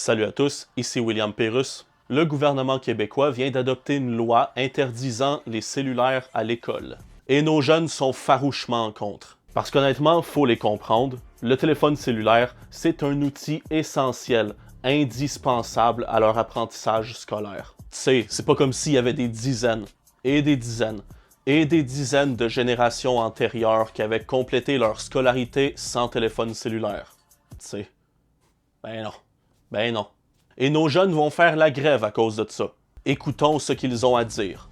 Salut à tous, ici William Pérusse. Le gouvernement québécois vient d'adopter une loi interdisant les cellulaires à l'école. Et nos jeunes sont farouchement contre. Parce qu'honnêtement, faut les comprendre, le téléphone cellulaire, c'est un outil essentiel, indispensable à leur apprentissage scolaire. Tu sais, c'est pas comme s'il y avait des dizaines, et des dizaines, et des dizaines de générations antérieures qui avaient complété leur scolarité sans téléphone cellulaire. Tu sais, ben non. Ben non. Et nos jeunes vont faire la grève à cause de ça. Écoutons ce qu'ils ont à dire.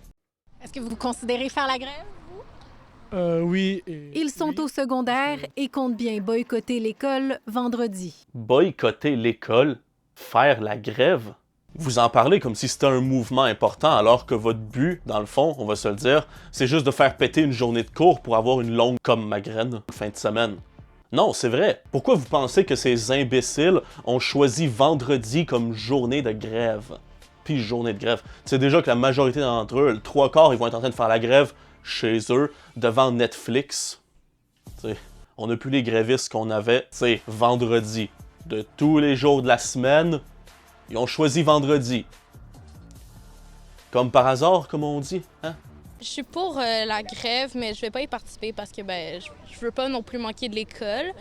Est-ce que vous considérez faire la grève? Oui. Ils sont au secondaire et comptent bien boycotter l'école vendredi. Boycotter l'école? Faire la grève? Vous en parlez comme si c'était un mouvement important, alors que votre but, dans le fond, on va se le dire, c'est juste de faire péter une journée de cours pour avoir une longue comme ma graine fin de semaine. Non, c'est vrai. Pourquoi vous pensez que ces imbéciles ont choisi vendredi comme journée de grève? Puis journée de grève. Tu sais déjà que la majorité d'entre eux, le 3/4, ils vont être en train de faire la grève chez eux, devant Netflix. Tu sais, on n'a plus les grévistes qu'on avait, tu sais, vendredi. De tous les jours de la semaine, ils ont choisi vendredi. Comme par hasard, comme on dit, hein? Je suis pour la grève, mais je vais pas y participer parce que je veux pas non plus manquer de l'école.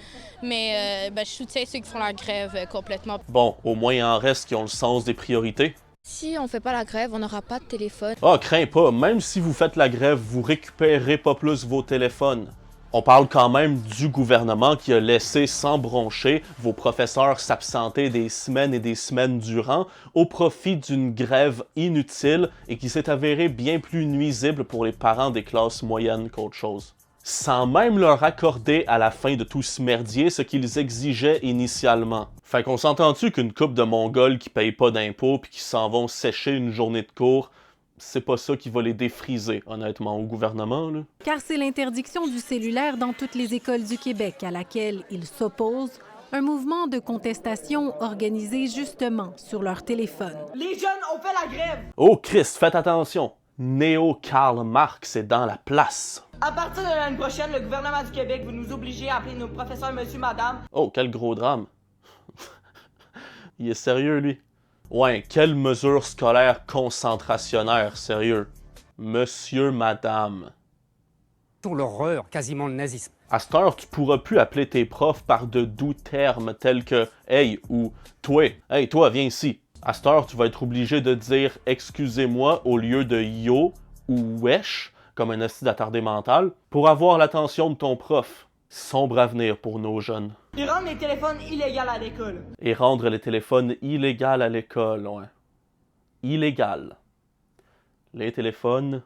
Mais je soutiens ceux qui font la grève complètement. Bon, au moins il en reste qui ont le sens des priorités. Si on fait pas la grève, on n'aura pas de téléphone. Ah, crains pas, même si vous faites la grève, vous récupérerez pas plus vos téléphones. On parle quand même du gouvernement qui a laissé sans broncher vos professeurs s'absenter des semaines et des semaines durant au profit d'une grève inutile et qui s'est avérée bien plus nuisible pour les parents des classes moyennes qu'autre chose. Sans même leur accorder à la fin de tout ce merdier ce qu'ils exigeaient initialement. Fait qu'on s'entend-tu qu'une couple de Mongols qui payent pas d'impôts puis qui s'en vont sécher une journée de cours, c'est pas ça qui va les défriser, honnêtement, au gouvernement, là. Car c'est l'interdiction du cellulaire dans toutes les écoles du Québec à laquelle ils s'opposent, un mouvement de contestation organisé justement sur leur téléphone. Les jeunes ont fait la grève! Oh Christ, faites attention! Néo-Karl Marx est dans la place. À partir de l'année prochaine, le gouvernement du Québec va nous obliger à appeler nos professeurs monsieur, madame. Oh, quel gros drame. Il est sérieux, lui. Ouais, quelle mesure scolaire concentrationnaire, sérieux. Monsieur, madame. Pour l'horreur, quasiment le nazisme. À cette heure, tu pourras plus appeler tes profs par de doux termes tels que « Hey » ou « Toi ». « Hey, toi, viens ici ». À cette heure, tu vas être obligé de dire « Excusez-moi » au lieu de « Yo » ou « Wesh » comme un hostie d'attardé mental pour avoir l'attention de ton prof. Sombre avenir pour nos jeunes. Et rendre les téléphones illégaux à l'école. Et rendre les téléphones illégaux à l'école, ouais. Illégal. Les téléphones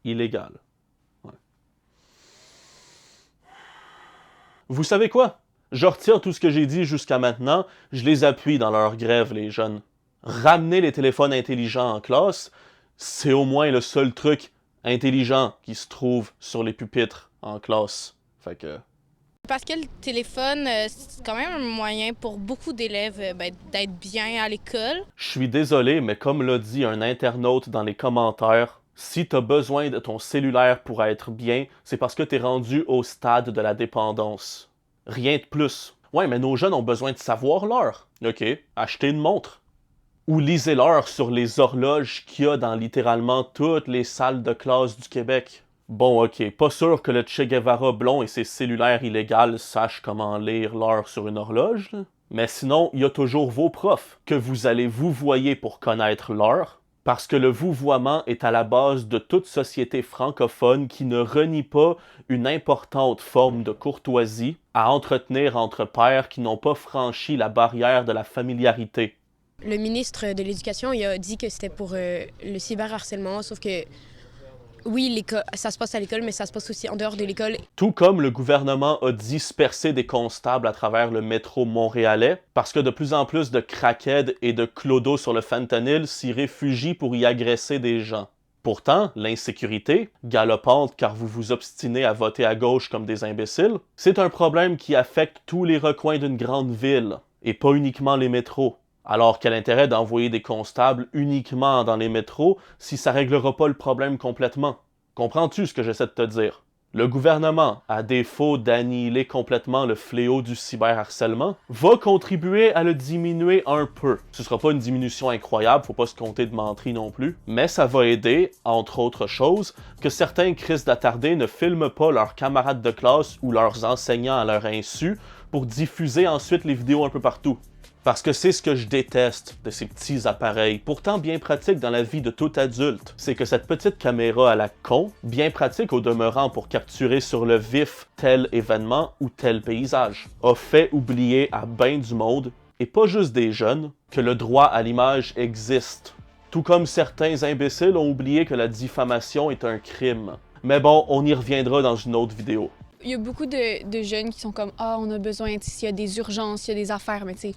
illégaux. Ouais. Vous savez quoi? Je retire tout ce que j'ai dit jusqu'à maintenant, je les appuie dans leur grève, les jeunes. Ramener les téléphones intelligents en classe, c'est au moins le seul truc intelligent qui se trouve sur les pupitres en classe. Fait que... Parce que le téléphone, c'est quand même un moyen pour beaucoup d'élèves d'être bien à l'école. Je suis désolé, mais comme l'a dit un internaute dans les commentaires, si t'as besoin de ton cellulaire pour être bien, c'est parce que t'es rendu au stade de la dépendance. Rien de plus. Ouais, mais nos jeunes ont besoin de savoir l'heure. Ok, achetez une montre. Ou lisez l'heure sur les horloges qu'il y a dans littéralement toutes les salles de classe du Québec. Bon, ok, pas sûr que le Che Guevara blond et ses cellulaires illégaux sachent comment lire l'heure sur une horloge, là. Mais sinon, il y a toujours vos profs, que vous allez vous voyer pour connaître l'heure, parce que le vouvoiement est à la base de toute société francophone qui ne renie pas une importante forme de courtoisie à entretenir entre pairs qui n'ont pas franchi la barrière de la familiarité. Le ministre de l'Éducation, il a dit que c'était pour le cyberharcèlement, sauf que oui, ça se passe à l'école, mais ça se passe aussi en dehors de l'école. Tout comme le gouvernement a dispersé des constables à travers le métro montréalais, parce que de plus en plus de crackheads et de clodos sur le fentanyl s'y réfugient pour y agresser des gens. Pourtant, l'insécurité, galopante car vous vous obstinez à voter à gauche comme des imbéciles, c'est un problème qui affecte tous les recoins d'une grande ville, et pas uniquement les métros. Alors quel intérêt d'envoyer des constables uniquement dans les métros si ça réglera pas le problème complètement? Comprends-tu ce que j'essaie de te dire? Le gouvernement, à défaut d'annihiler complètement le fléau du cyberharcèlement, va contribuer à le diminuer un peu. Ce sera pas une diminution incroyable, faut pas se compter de menterie non plus, mais ça va aider, entre autres choses, que certains crises d'attardés ne filment pas leurs camarades de classe ou leurs enseignants à leur insu pour diffuser ensuite les vidéos un peu partout. Parce que c'est ce que je déteste de ces petits appareils, pourtant bien pratiques dans la vie de tout adulte. C'est que cette petite caméra à la con, bien pratique au demeurant pour capturer sur le vif tel événement ou tel paysage, a fait oublier à ben du monde, et pas juste des jeunes, que le droit à l'image existe. Tout comme certains imbéciles ont oublié que la diffamation est un crime. Mais bon, on y reviendra dans une autre vidéo. Il y a beaucoup de jeunes qui sont comme « Ah, on a besoin, s'il y a des urgences, il y a des affaires, mais tu sais... »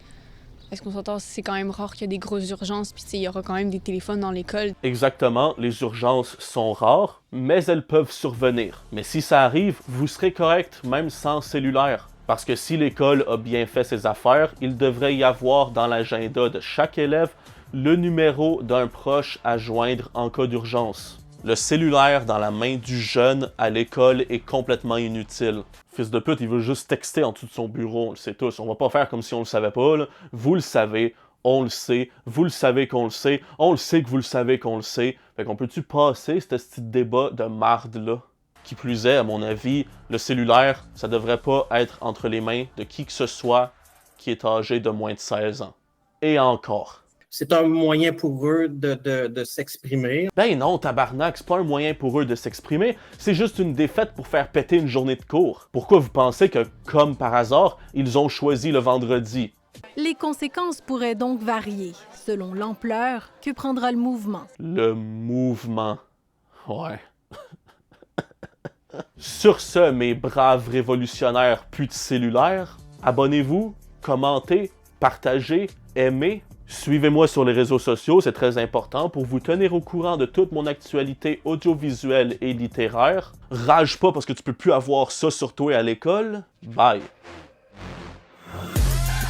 Est-ce qu'on s'entend, c'est quand même rare qu'il y a des grosses urgences, puis il y aura quand même des téléphones dans l'école. Exactement, les urgences sont rares, mais elles peuvent survenir. Mais si ça arrive, vous serez correct, même sans cellulaire. Parce que si l'école a bien fait ses affaires, il devrait y avoir dans l'agenda de chaque élève le numéro d'un proche à joindre en cas d'urgence. Le cellulaire dans la main du jeune à l'école est complètement inutile. Fils de pute, il veut juste texter en dessous de son bureau, on le sait tous. On va pas faire comme si on le savait pas, là. Vous le savez, on le sait, vous le savez qu'on le sait, on le sait que vous le savez qu'on le sait. Fait qu'on peut-tu passer ce petit débat de marde-là? Qui plus est, à mon avis, le cellulaire, ça devrait pas être entre les mains de qui que ce soit qui est âgé de moins de 16 ans. Et encore. C'est un moyen pour eux de s'exprimer. Ben non, tabarnak, c'est pas un moyen pour eux de s'exprimer, c'est juste une défaite pour faire péter une journée de cours. Pourquoi vous pensez que, comme par hasard, ils ont choisi le vendredi? Les conséquences pourraient donc varier, selon l'ampleur que prendra le mouvement. Le mouvement. Ouais. Sur ce, mes braves révolutionnaires putes cellulaires, abonnez-vous, commentez, partagez, aimez. Suivez-moi sur les réseaux sociaux, c'est très important pour vous tenir au courant de toute mon actualité audiovisuelle et littéraire. Rage pas parce que tu peux plus avoir ça sur toi à l'école. Bye!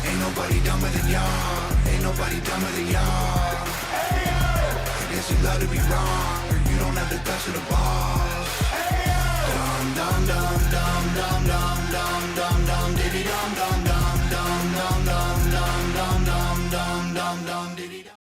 Hey,